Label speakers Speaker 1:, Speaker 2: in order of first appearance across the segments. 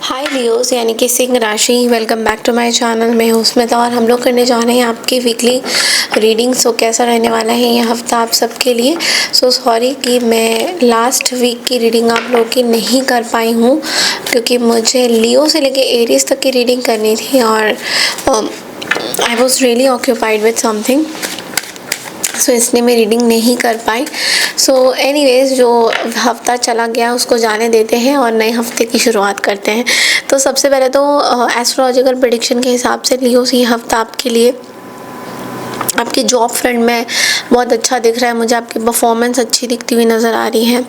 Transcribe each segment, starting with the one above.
Speaker 1: हाय Leos यानी कि सिंह राशि, welcome back to my channel. मैं हूँ स्मिता और हम लोग करने जा रहे हैं आपकी वीकली रीडिंग। सो कैसा रहने वाला है ये हफ्ता आप सबके लिए। सो सॉरी कि मैं लास्ट वीक की रीडिंग आप लोगों की नहीं कर पाई हूँ, क्योंकि मुझे लियो से लेके एरीज तक की रीडिंग करनी थी और I was really occupied with something, so इसलिए मैं रीडिंग नहीं कर पाई। सो एनीवेज, जो हफ्ता चला गया उसको जाने देते हैं और नए हफ्ते की शुरुआत करते हैं। तो सबसे पहले तो एस्ट्रोलॉजिकल प्रेडिक्शन के हिसाब से लियो ये हफ्ता आपके लिए आपकी जॉब फ्रंट में बहुत अच्छा दिख रहा है। मुझे आपकी परफॉर्मेंस अच्छी दिखती हुई नज़र आ रही है।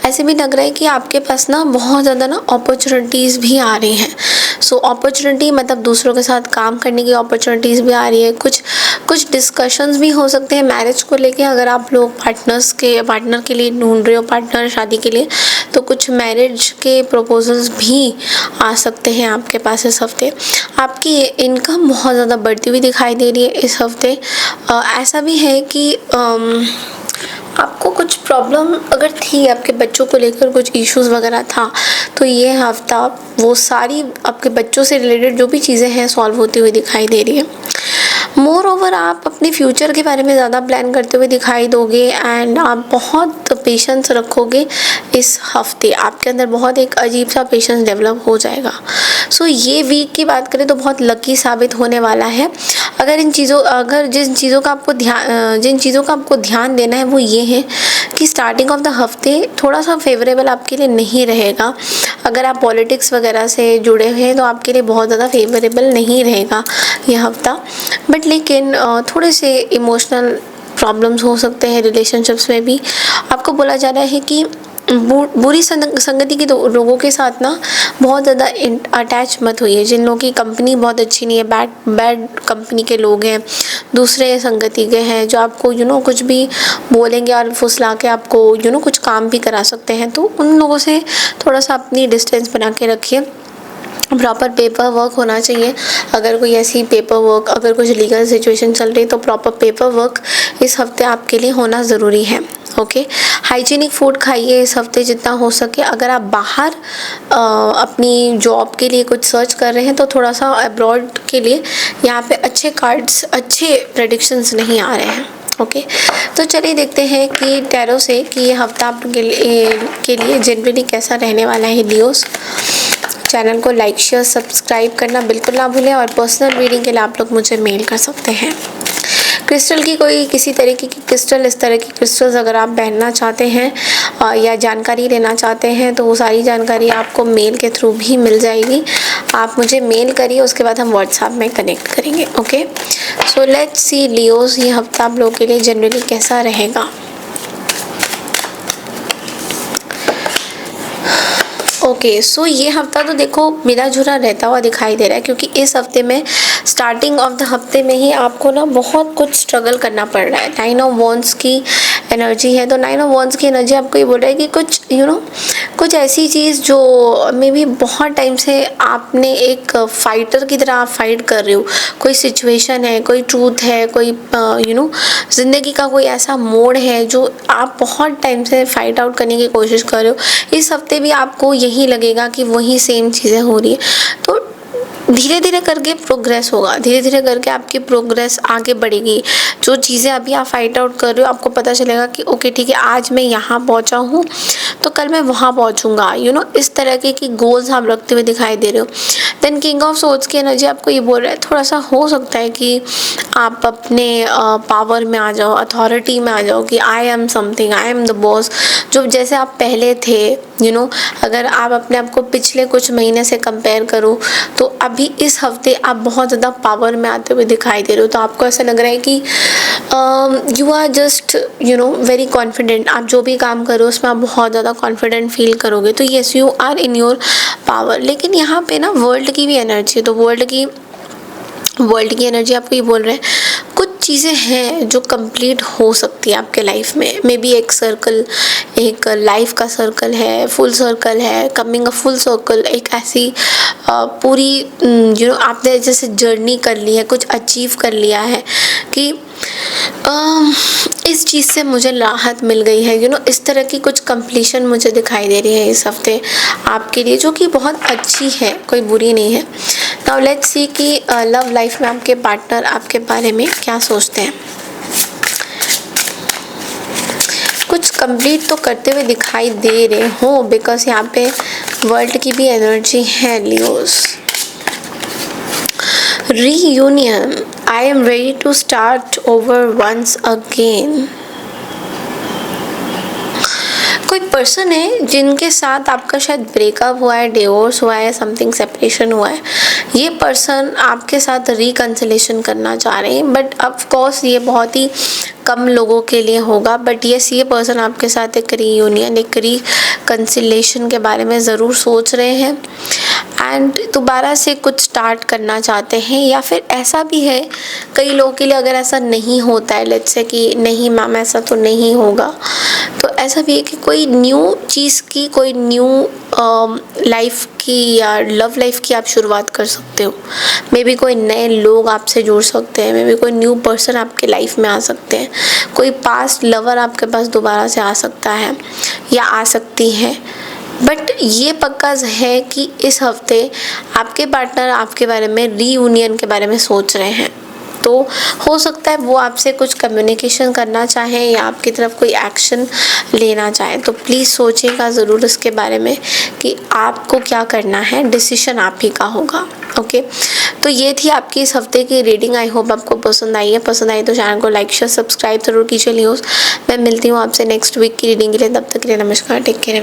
Speaker 1: ऐसे भी लग रहा है कि आपके पास ना बहुत ज़्यादा ना अपॉर्चुनिटीज़ भी आ रही हैं। सो अपॉर्चुनिटी मतलब दूसरों के साथ काम करने की अपॉर्चुनिटीज़ भी आ रही है। कुछ डिस्कशंस भी हो सकते हैं मैरिज को लेके। अगर आप लोग पार्टनर के लिए ढूंढ रहे हो, पार्टनर शादी के लिए, तो कुछ मैरिज के प्रपोजल्स भी आ सकते हैं आपके पास इस हफ्ते। आपकी इनकम बहुत ज़्यादा बढ़ती हुई दिखाई दे रही है इस हफ्ते। ऐसा भी है कि आपको कुछ प्रॉब्लम अगर थी, आपके बच्चों को लेकर कुछ इश्यूज़ वगैरह था, तो ये हफ्ता वो सारी आपके बच्चों से रिलेटेड जो भी चीज़ें हैं सॉल्व होती हुई दिखाई दे रही है। मोर ओवर आप अपने फ्यूचर के बारे में ज़्यादा प्लान करते हुए दिखाई दोगे एंड आप बहुत पेशेंस रखोगे इस हफ्ते। आपके अंदर बहुत एक अजीब सा पेशेंस डेवलप हो जाएगा। सो ये वीक की बात करें तो बहुत लकी साबित होने वाला है। जिन चीज़ों का आपको ध्यान देना है वो ये है कि स्टार्टिंग ऑफ द हफ्ते थोड़ा सा फेवरेबल आपके लिए नहीं रहेगा। अगर आप पॉलिटिक्स वगैरह से जुड़े हुए हैं तो आपके लिए बहुत ज़्यादा फेवरेबल नहीं रहेगा ये हफ्ता। बट लेकिन थोड़े से इमोशनल प्रॉब्लम्स हो सकते हैं रिलेशनशिप्स में भी। आपको बोला जा रहा है कि बुरी संगति के लोगों के साथ ना बहुत ज़्यादा अटैच मत होइए। जिन लोगों की कंपनी बहुत अच्छी नहीं है, बैड कंपनी के लोग हैं, दूसरे संगति के हैं, जो आपको कुछ भी बोलेंगे और फुसला के आपको कुछ काम भी करा सकते हैं, तो उन लोगों से थोड़ा सा अपनी डिस्टेंस बना के रखिए। प्रॉपर पेपर वर्क होना चाहिए। अगर कोई ऐसी पेपर वर्क, अगर कुछ लीगल सिचुएशन चल रही है तो प्रॉपर पेपर वर्क इस हफ्ते आपके लिए होना ज़रूरी है। ओके, हाइजीनिक फूड खाइए इस हफ्ते जितना हो सके। अगर आप बाहर अपनी जॉब के लिए कुछ सर्च कर रहे हैं तो थोड़ा सा अब्रॉड के लिए यहाँ पे अच्छे कार्ड्स, अच्छे प्रेडिक्शंस नहीं आ रहे हैं। ओके, तो चलिए देखते हैं कि टैरो से कि ये हफ्ता आपके लिए जनरली कैसा रहने वाला है लियोस। चैनल को लाइक शेयर सब्सक्राइब करना बिल्कुल ना भूलें और पर्सनल रीडिंग के लिए आप लोग मुझे मेल कर सकते हैं। क्रिस्टल की किसी तरीके की क्रिस्टल, इस तरह की क्रिस्टल्स अगर आप पहनना चाहते हैं या जानकारी लेना चाहते हैं तो वो सारी जानकारी आपको मेल के थ्रू भी मिल जाएगी। आप मुझे मेल करिए, उसके बाद हम व्हाट्सएप में कनेक्ट करेंगे। Okay, so let's see Leos ये हफ्ता आप लोगों के लिए जनरली कैसा रहेगा। ओके, सो ये हफ्ता तो देखो मिला जुला रहता हुआ दिखाई दे रहा है, क्योंकि इस हफ्ते में स्टार्टिंग ऑफ द हफ्ते में ही आपको ना बहुत कुछ स्ट्रगल करना पड़ रहा है। 9 ऑफ वॉन्ड्स की एनर्जी है, तो 9 ऑफ वॉन्ड्स की एनर्जी आपको ये बोल रहा है कि कुछ ऐसी चीज़ जो मे बी बहुत टाइम से आपने एक फाइटर की तरह आप फाइट कर रहे हो। कोई सिचुएशन है, कोई ट्रूथ है, कोई ज़िंदगी का कोई ऐसा मोड़ है जो आप बहुत टाइम से फाइट आउट करने की कोशिश कर रहे हो। इस हफ्ते भी आपको यही लगेगा कि वही सेम चीज़ें हो रही है। तो धीरे धीरे करके प्रोग्रेस होगा, धीरे धीरे करके आपकी प्रोग्रेस आगे बढ़ेगी। जो चीज़ें अभी आप फाइट आउट कर रहे हो आपको पता चलेगा कि ओके ठीक है, आज मैं यहाँ पहुँचा हूँ तो कल मैं वहाँ पहुँचूँगा। इस तरह के गोल्स आप रखते हुए दिखाई दे रहे हो। देन किंग ऑफ सोर्ड्स की एनर्जी आपको ये बोल रहा है थोड़ा सा हो सकता है कि आप अपने पावर में आ जाओ, अथॉरिटी में आ जाओ कि I am something, I am the boss. जो जैसे आप पहले थे, अगर आप अपने आप को पिछले कुछ महीने से कंपेयर करो तो अभी इस हफ्ते आप बहुत ज़्यादा पावर में आते हुए दिखाई दे रहे हो। तो आपको ऐसा लग रहा है कि you are just very confident. आप जो भी काम करो उसमें आप बहुत ज़्यादा कॉन्फिडेंट फील करोगे। तो yes, you are in your power. लेकिन यहाँ पे ना वर्ल्ड की भी एनर्जी है, तो वर्ल्ड की एनर्जी आपको ये बोल रहे हैं कुछ चीज़ें हैं जो कंप्लीट हो सकती है आपके लाइफ में। मे बी एक लाइफ का सर्कल है, फुल सर्कल है, कमिंग अ फुल सर्कल। एक ऐसी पूरी आपने जैसे जर्नी कर ली है, कुछ अचीव कर लिया है कि इस चीज़ से मुझे राहत मिल गई है। इस तरह की कुछ कंप्लीशन मुझे दिखाई दे रही है इस हफ्ते आपके लिए, जो कि बहुत अच्छी है, कोई बुरी नहीं है। नाउ लेट्स सी कि लव लाइफ में आपके पार्टनर आपके बारे में क्या सोचते हैं। कुछ कंप्लीट तो करते हुए दिखाई दे रहे हो, बिकॉज यहाँ पे वर्ल्ड की भी एनर्जी है Leos. Reunion, I am ready to start over once again. कोई पर्सन है जिनके साथ आपका शायद ब्रेकअप हुआ है, डिवोर्स हुआ है, समथिंग सेपरेशन हुआ है। ये पर्सन आपके साथ रिकंसिलेशन करना चाह रहे हैं, बट ऑफ कोर्स ये बहुत ही कम लोगों के लिए होगा। बट यस, ये पर्सन आपके साथ एक रीयूनियन, एक रिकंसिलेशन के बारे में ज़रूर सोच रहे हैं एंड दोबारा से कुछ स्टार्ट करना चाहते हैं। या फिर ऐसा भी है कई लोगों के लिए, अगर ऐसा नहीं होता है, लेट्स से कि नहीं मैम ऐसा तो नहीं होगा, तो ऐसा भी है कि कोई न्यू चीज़ की, कोई न्यू लाइफ की या लव लाइफ की आप शुरुआत कर सकते हो। मे बी कोई नए लोग आपसे जुड़ सकते हैं, मे बी कोई न्यू पर्सन आपके लाइफ में आ सकते हैं, कोई पास्ट लवर आपके पास दोबारा से आ सकता है या आ सकती है। बट ये पक्का है कि इस हफ्ते आपके पार्टनर आपके बारे में, रीयूनियन के बारे में सोच रहे हैं। तो हो सकता है वो आपसे कुछ कम्युनिकेशन करना चाहें या आपकी तरफ कोई एक्शन लेना चाहें। तो प्लीज़ सोचिएगा ज़रूर इसके बारे में कि आपको क्या करना है, डिसीजन आप ही का होगा। ओके, तो ये थी आपकी इस हफ्ते की रीडिंग। आई होप आपको पसंद आई है। पसंद आई तो चैनल को लाइक शेयर सब्सक्राइब जरूर कीजिए लियोस। मैं मिलती हूँ आपसे नेक्स्ट वीक की रीडिंग के लिए। तब तक के लिए नमस्कार, टेक केयर।